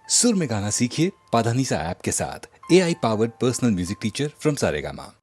सुर में गाना सीखिए पाधानीसा ऐप के साथ। AI powered personal music teacher from Saregama.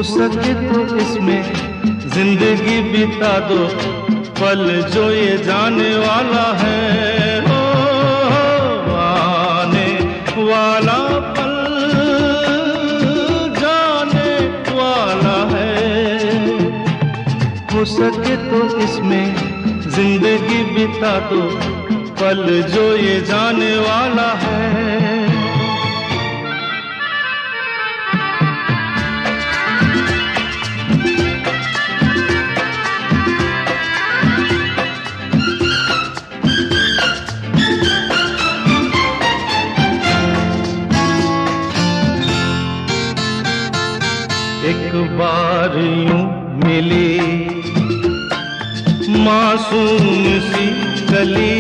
सके तो इसमें जिंदगी बिता दो, पल जो ये जाने वाला है। हो आने वाला पल जाने वाला है। हो सके तो इसमें जिंदगी बिता दो, पल जो ये जाने वाला है। एक बार यूं मिली मासूम सी कली,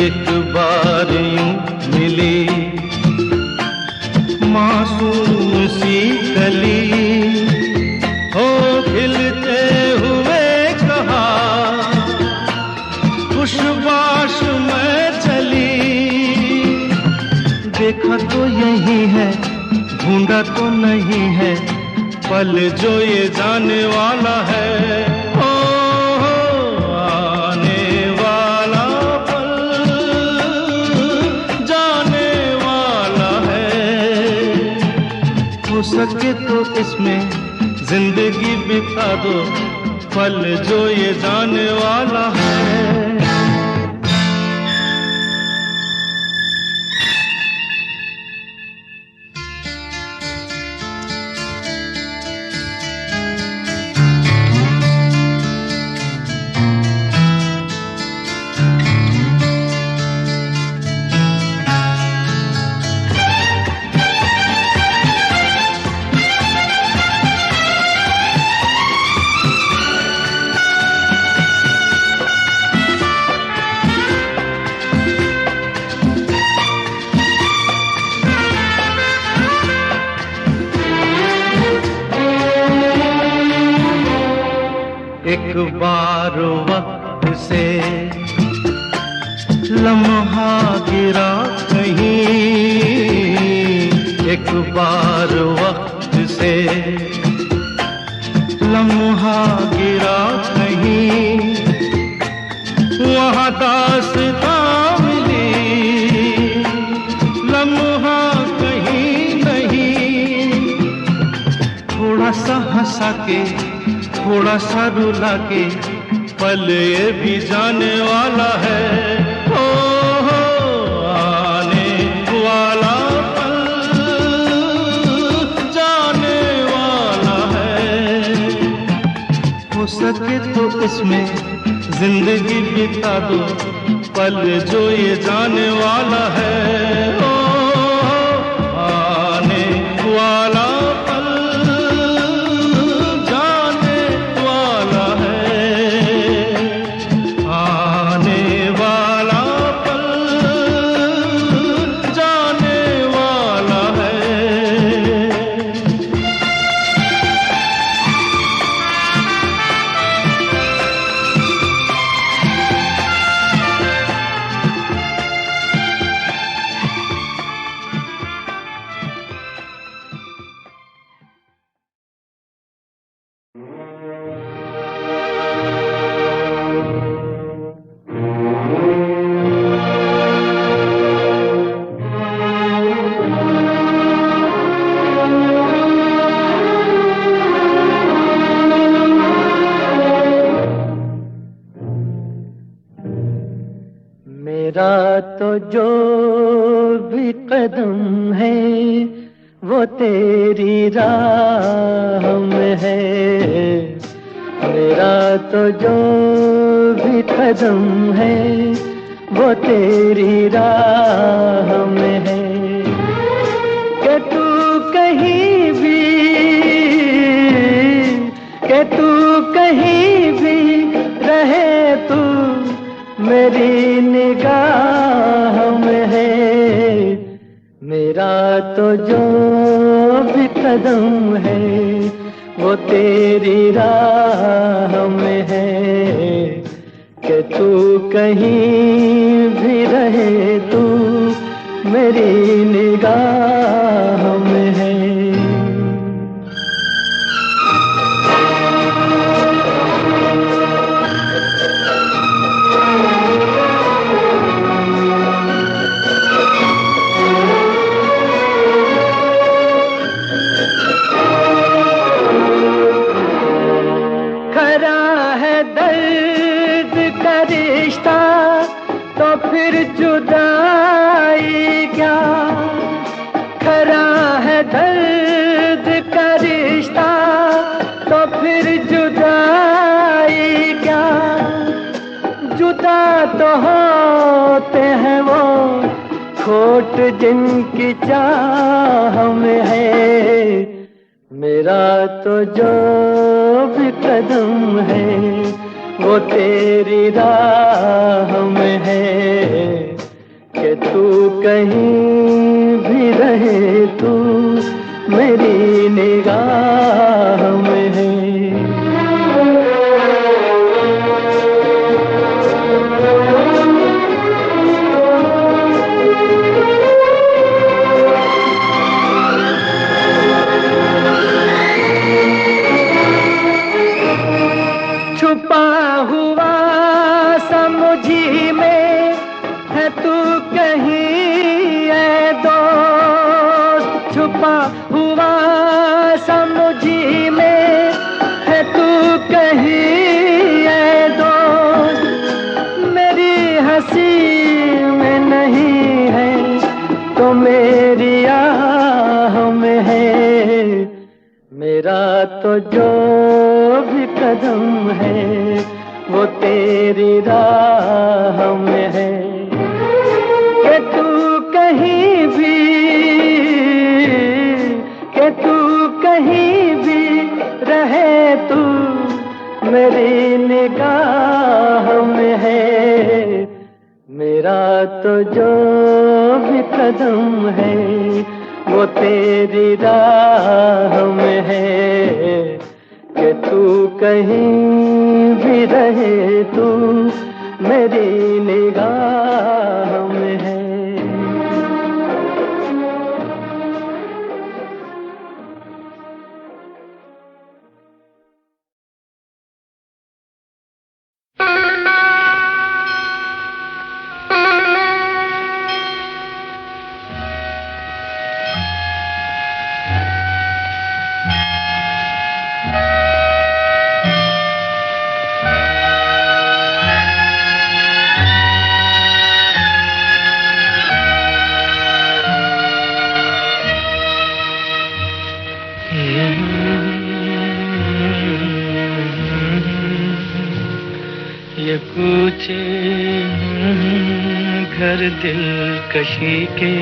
एक बार यूं मिली मासूम सी कली। हो खिलते हुए कहा खुशबाश में चली, देखा तो यही है ढूंढा तो नहीं है, पल जो ये जाने वाला है। ओ आने वाला पल जाने वाला है। हो सके तो इसमें जिंदगी बिता दो, पल जो ये जाने वाला है। एक बार वक्त से लम्हा गिरा कहीं, एक बार वक्त से लम्हा गिरा कहीं, वहाँ दास्तां मिली लम्हा कहीं नहीं। थोड़ा सा हंसा के थोड़ा सा रुला के, पल ये भी जाने वाला है। हो आने वाला पल जाने वाला है। हो सके तो इसमें जिंदगी बिता दो, पल जो ये जाने वाला है। हो आने वाला मेरा तो जो भी कदम है वो तेरी राह में है। मेरा तो जो भी कदम है वो तेरी राह में है। कि तू कहीं भी, कि तू कहीं भी रहे, तू मेरी निगाह में है। मेरा तो जो भी कदम है वो तेरी राह में है। कि तू कहीं भी रहे, तू मेरी निगाह में है। तो फिर जुदाई क्या, खरा है दर्द का रिश्ता तो फिर जुदाई क्या। जुदा तो होते हैं वो खोट जिनकी चाह में है। मेरा तो जो भी कदम है वो तेरी राह में है। कि तू कहीं भी रहे, तू मेरी निगाह में है। छुपा हुआ समुझी में है तू कहीं ऐ दोस्त। छुपा हुआ समुझी में है तू कहीं ऐ दोस्त। मेरी हंसी में नहीं है तो मेरी आह में है। मेरा तो जो भी कदम है वो तेरी राह में है। कि तू कहीं भी, कि तू कहीं भी रहे, तू मेरी निगाह में है। मेरा तो जो भी कदम है वो तेरी राह में है। कि तू कहीं भी रहे, तू मेरी निगाह में है। ये कूचे घर दिलकशी के,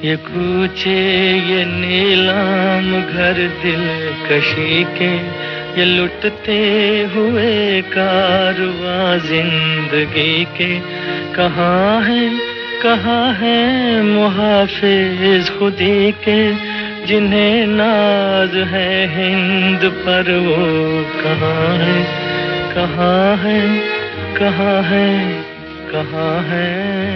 ये कूचे ये नीलाम घर दिलकशी के, ये लुटते हुए कारवां जिंदगी के। कहाँ है मुहाफिज खुदी के, जिन्हें नाज है हिंद पर वो कहाँ है, कहाँ है, कहाँ है, कहाँ है।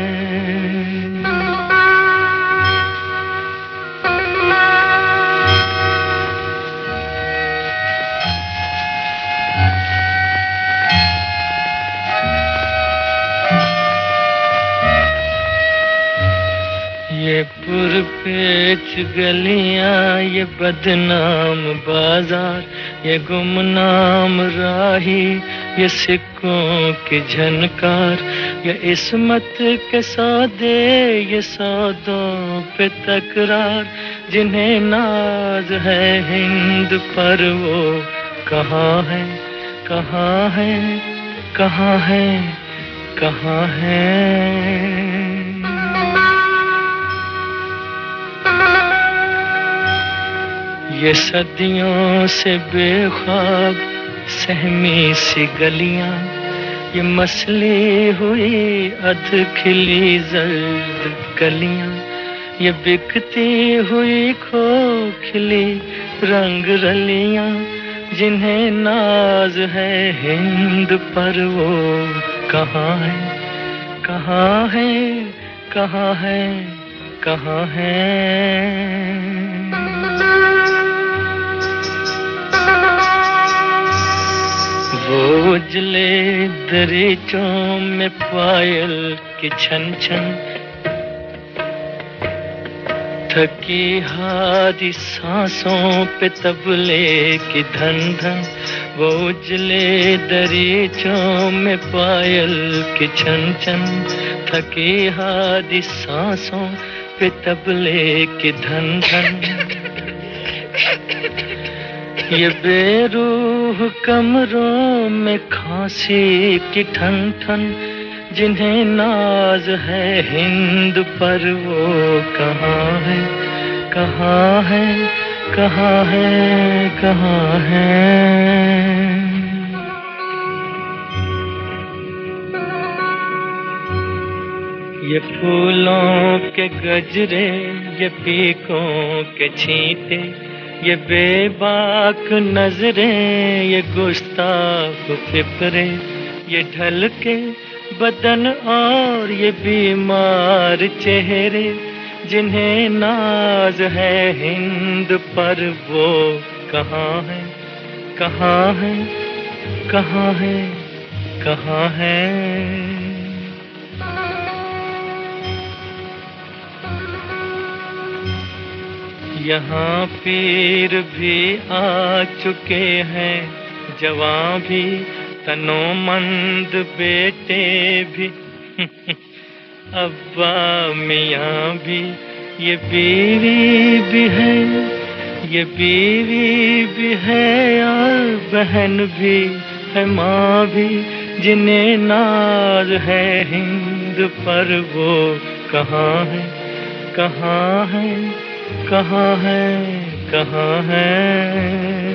ये पुरपेच गलियां, ये बदनाम बाजार, ये गुमनाम राही, ये सिक्कों की झनकार, ये इस्मत के सौदे, ये सौदों पे तकरार, जिन्हें नाज है हिंद पर वो कहाँ है, कहाँ है, कहाँ है, कहाँ है। ये सदियों से बेख्वाब सहमी सी गलियां, ये मसली हुई अध खिली जर्द कलियां, ये बिकती हुई खोखली रंग रलियां, जिन्हें नाज है हिंद पर वो कहाँ है, कहाँ है, कहाँ है, कहाँ है। वो उजले दरीचों में पायल की छन छन, थकी हारी सांसों पे तबले की धन धन, वो उजले दरीचों में पायल की छन छन, थकी हारी सांसों पे तबले की धन धन। ये बेरूह कमरों में खांसी की ठन ठन, जिन्हें नाज है हिंद पर वो कहाँ है, कहाँ है, कहाँ है, कहाँ है। ये फूलों के गजरे, ये पीकों के छींटे, ये बेबाक नजरें, ये गुस्ताख फिक्रे, ये ढल के बदन और ये बीमार चेहरे, जिन्हें नाज है हिंद पर वो कहाँ है, कहाँ है, कहाँ है, कहाँ है। यहाँ पीर भी आ चुके हैं, जवां भी, तनोमंद बेटे भी, अब्बा मियाँ भी, ये बीवी भी है, ये बीवी भी है और बहन भी है, माँ भी, जिन्हें नाज है हिंद पर वो कहाँ है, कहाँ है, कहाँ है, कहाँ है।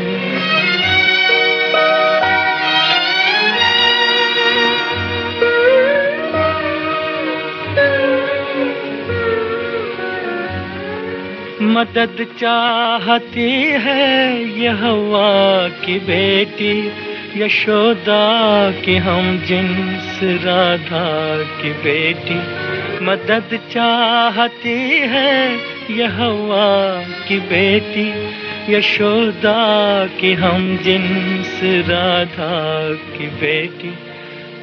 मदद चाहती है ये हवा की बेटी, यशोदा की हम जिन्स राधा की बेटी। मदद चाहती है ये हवा की बेटी, यशोदा की हम जिन्स राधा की बेटी।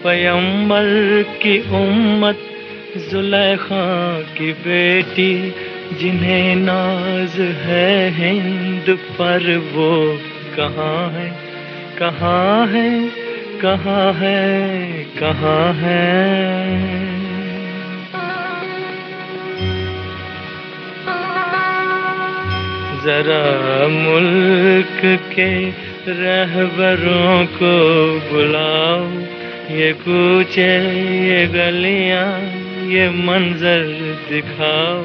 पैगंबर की उम्मत जुलेखा की बेटी, जिन्हें नाज है हिंद पर वो कहाँ है, कहाँ है, कहाँ है, कहाँ है। जरा मुल्क के रहबरों को बुलाओ, ये कूचे ये गलियां ये मंजर दिखाओ,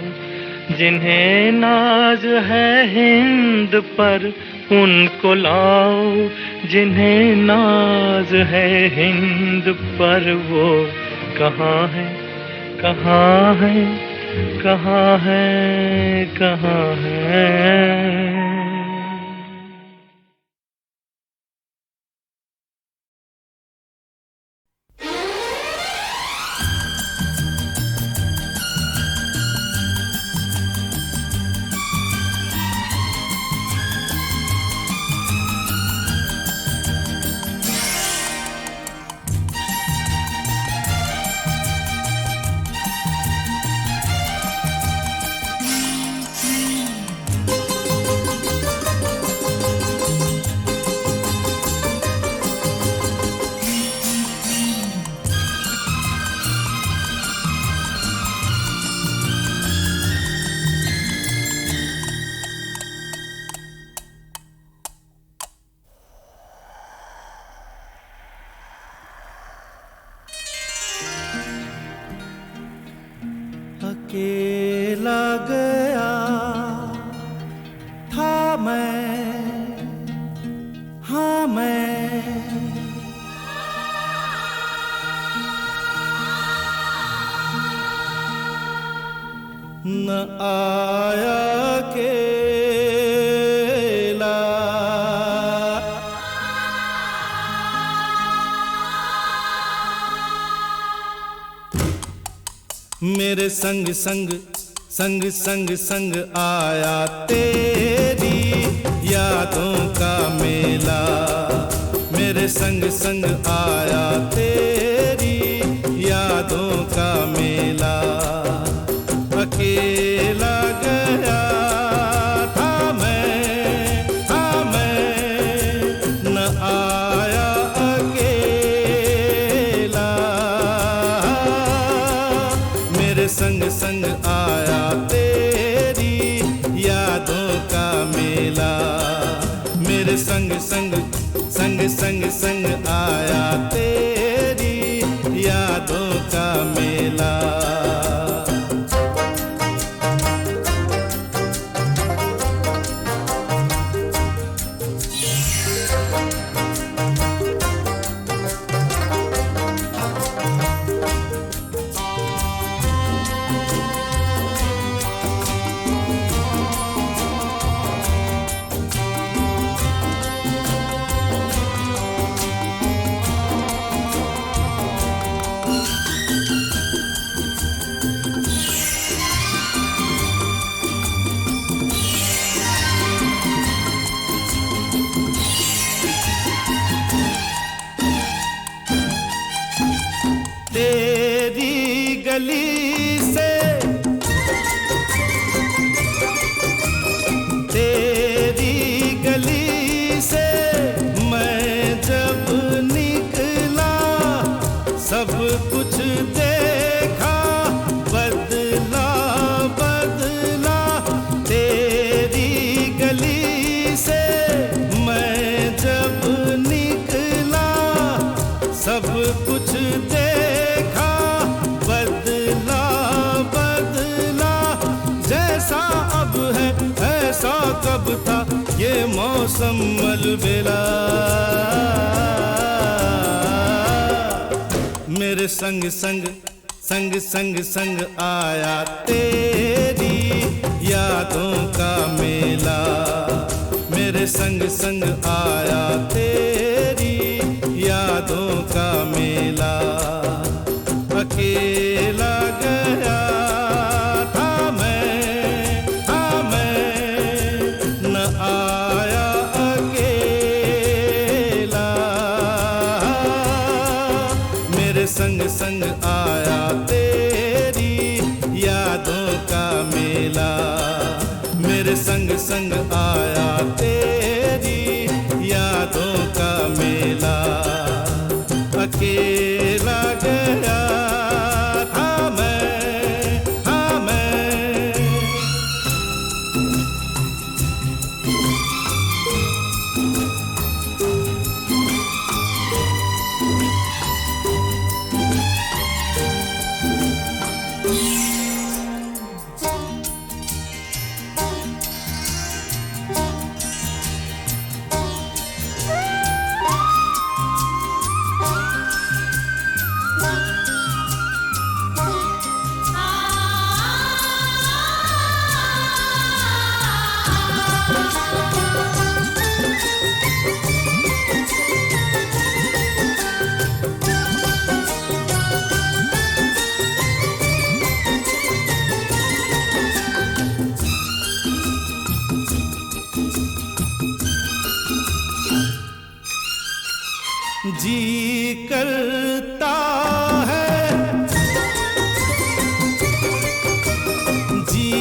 जिन्हें नाज है हिंद पर उनको लाओ, जिन्हें नाज है हिंद पर वो कहाँ है, कहाँ है, कहाँ है, कहाँ है। हाँ मैं न आया अकेला, मेरे संग संग संग संग संग आया तेरी यादों का मेला। मेरे संग संग आया तेरी यादों का मेला। अकेला गया था मैं न आया अकेला। मेरे संग संग आया तेरी यादों का मेला। मेरे संग संग संग संग संग आया तेरी यादों का मेला। तेरी गली से तेरी गली से मैं जब निकला, सब कुछ देखा बदला बदला। तेरी गली से मैं जब निकला, सब कुछ देखा बदला बदला। जैसा अब है ऐसा कब था ये मौसम अलबेला। मेरे संग संग संग संग संग आया तेरी यादों का मेला। मेरे संग संग आया तेरी यादों का मेला। अकेला गया था मैं न आया अकेला। मेरे संग संग आया तेरी यादों का मेला। मेरे संग संग आया तेरी यादों का मेला। अकेला गया था मैं। जी करता है, जी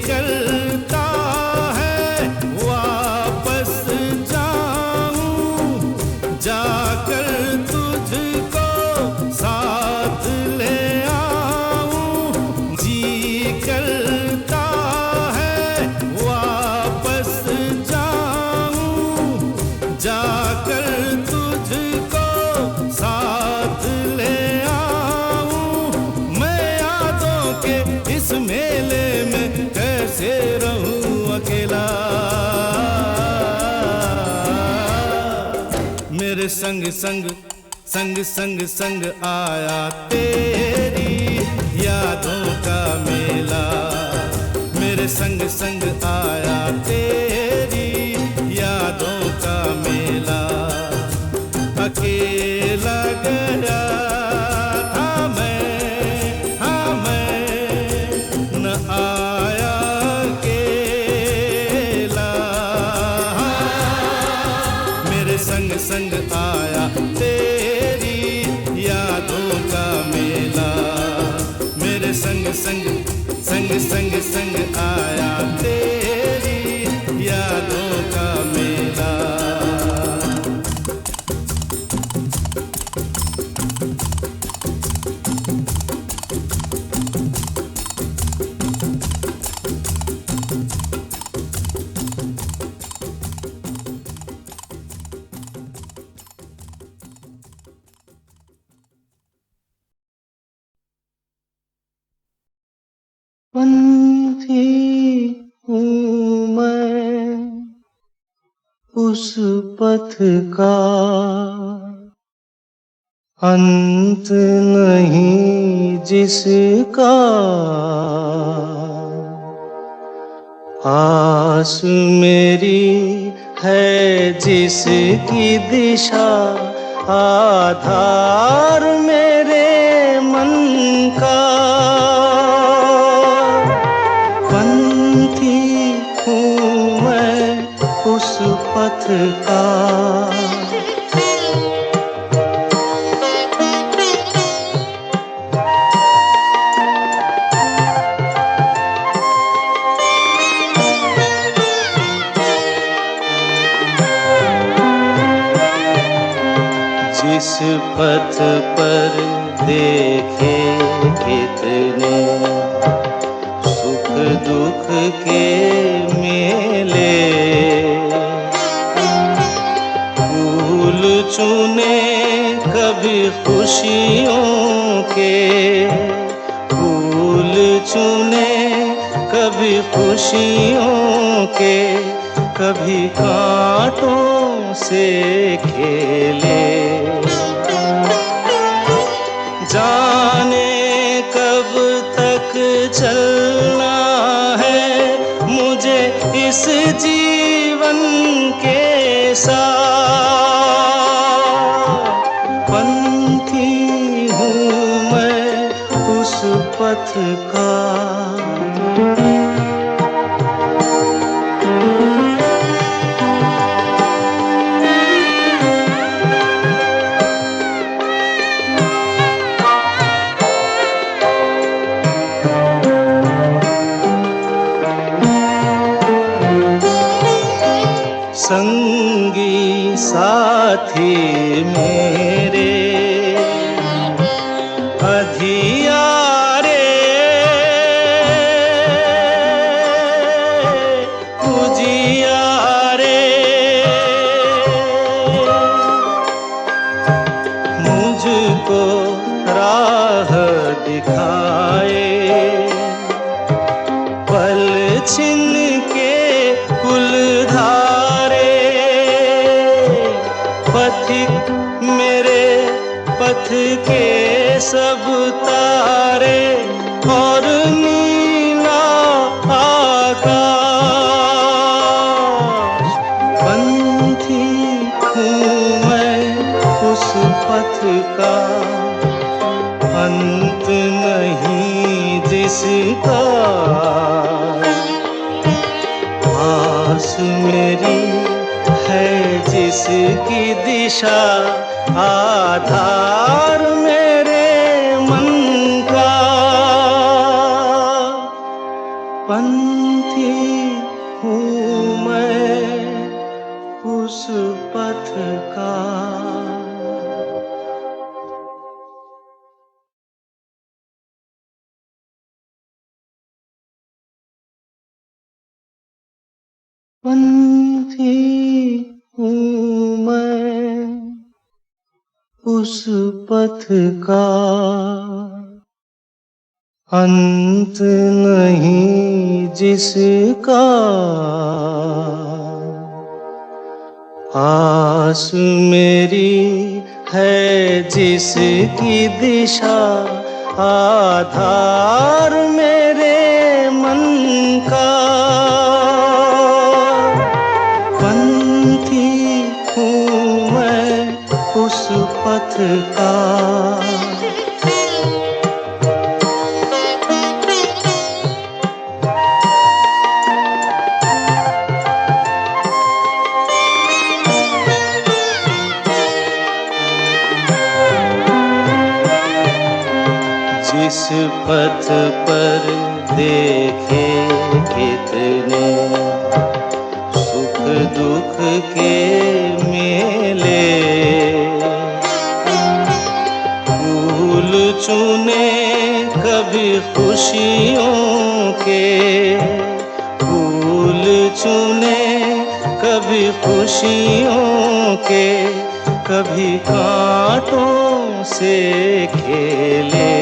करता है वापस जाऊं, जाकर तुझको साथ ले आऊं। जी करता है वापस जाऊं, जाकर तुझको साथ ले आऊं। मेरे संग संग संग संग संग आया तेरी यादों का मेला, मेरे संग संग आया तेरी यादों का मेला। अकेला गया था मैं, हाँ मैं न आया अकेला, मेरे संग संग आया तेरी यादों का मेला, मेरे संग संग संग संग संग आया तेरी यादों का मेला। पंथी हूँ मैं उस पथ का, अंत नहीं जिसका, आस मेरी है जिसकी दिशा, आधार मेरे मन का। पंथी हूँ मैं उस पथ का, जिस पथ पर देखे कितने सुख दुख के मेले, फूल चुने कभी खुशियों के, फूल चुने कभी खुशियों के, कभी कांटों से खेले। जाने कब तक चलना है मुझे इस जीवन के साथ, पंथी हूँ मैं उस पथ का। संगी साथी मेरे अधियारे, उजियारे, मुझको राह दिखाए, पल छिन के कुलधारे, पथिक मेरे पथ के सब तारे और नीला आकाश, पंथी हूँ मैं उस पथ का, अंत नहीं जिसका, आस मेरी है जिसकी दिशा, आधार मेरे मन का। पंथी हूँ मैं उस पथ का। पंथी हूँ मैं उस पथ का, अंत नहीं जिसका, आस मेरी है जिसकी दिशा, आधार मेरे मन का। पंथी हूँ मैं उस पथ का। जिस पथ पर देखे कितने सुख दुख के मेले, फूल चुने कभी खुशियों के, फूल चुने कभी खुशियों के, कभी कांटों से खेले।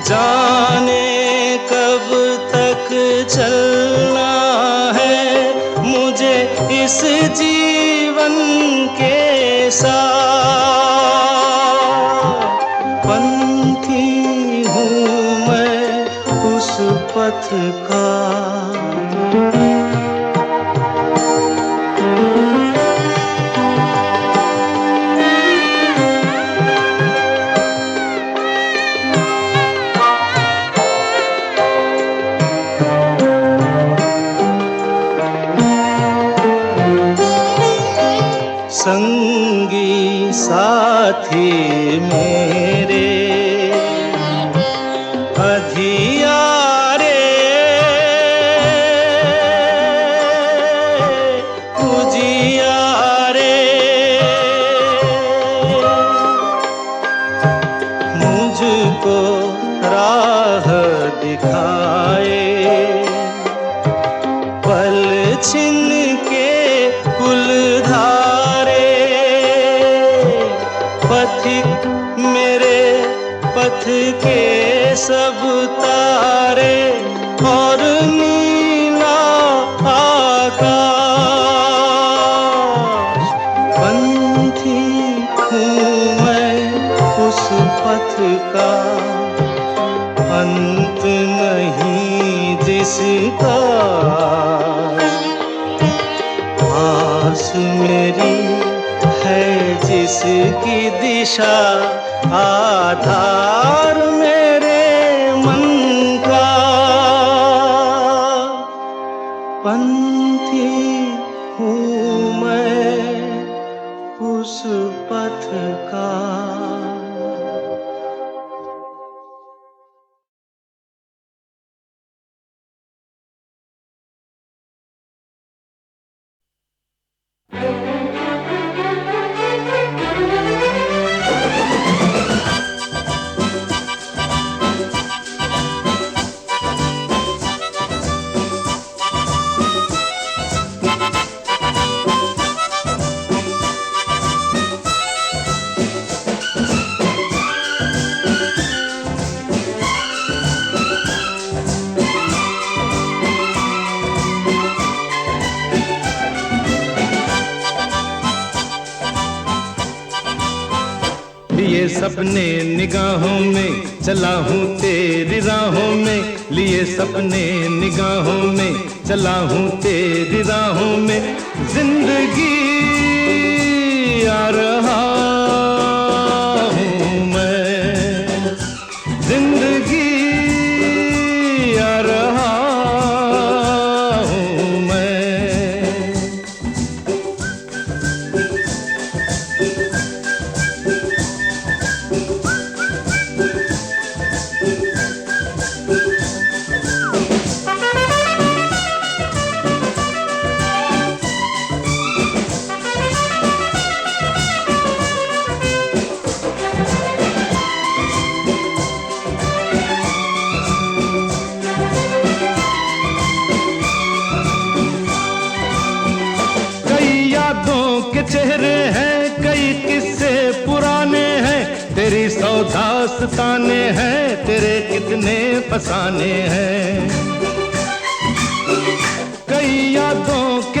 जाने कब तक चलना है मुझे इस जीवन के साथ। पंथी हूँ मैं उस पथ का। संगी साथी मेरे अधियारे, उजियारे, मुझको राह दिखाए, पल छिन के कुलधारे। पथिक मेरे पथ के सब तारे और नीला आकाश। पंथी हूँ मैं उस पथ का, अंत नहीं जिसका। आस मेरी है जिसकी दिशा, आधार मेरे मन का। पंथी हूँ मैं उस पथ का। लिए सपने निगाहों में चला हूँ तेरी राहों में, लिए सपने निगाहों में चला हूँ तेरी राहों में। जिंदगी आ रहा हूँ मैं, जिंदगी आ रहा हूँ मैं। चेहरे हैं कई किस्से पुराने हैं, तेरी सौ दास्ताने हैं, तेरे कितने फसाने हैं। कई यादों के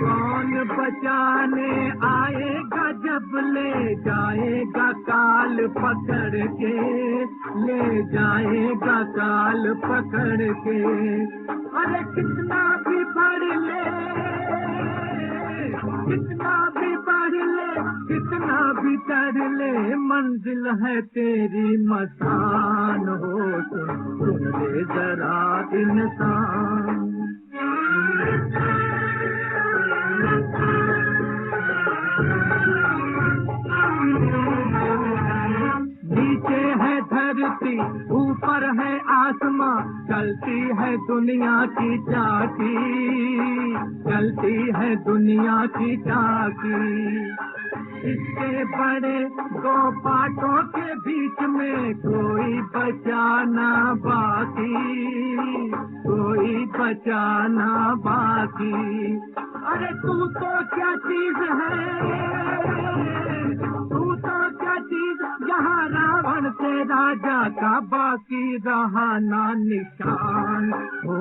कौन बचाने आएगा जब ले जाएगा काल पकड़ के, ले जाएगा काल पकड़ के। अरे कितना भी पढ़ ले, कितना भी पढ़ ले, कितना भी कर ले, मंजिल है तेरी मसान हो। सुन ले जरा इंसान, नीचे है धरती ऊपर है आसमां, चलती है दुनिया की चाकी, चलती है दुनिया की चाकी। इसके बड़े दो पाटों के बीच में कोई बचाना बाकी, कोई बचाना बाकी। अरे तू तो क्या चीज है, तू तो क्या चीज, यहाँ रावण से राजा का बाकी रहा ना निशान हो।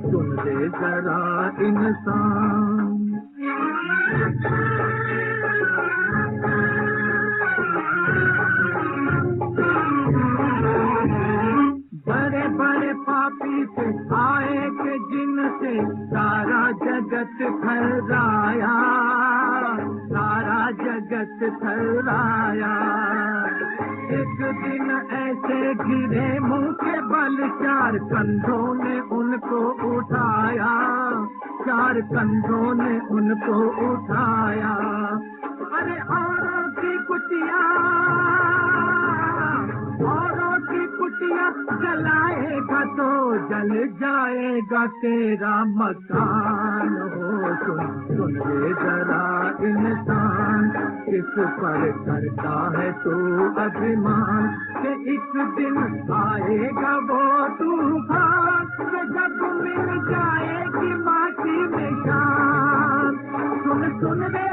सुन ले जरा इंसान, बड़े बड़े पापी से आए के जिनसे सारा जगत ठहराया, सारा जगत ठहराया। एक दिन ऐसे गिरे मुंह के बल, चार कंधों ने उनको उठाया, चार कंधों ने उनको उठाया। अरे औरों की कुटिया, औरों की कुटिया जलाएगा तो जल जाएगा तेरा मकान हो। सुन ले जरा इंसान, किस पर करता है तू अभिमान, कि एक दिन आएगा वो तूफान, कि जब मिल जाएगी माटी में शान। सुन ले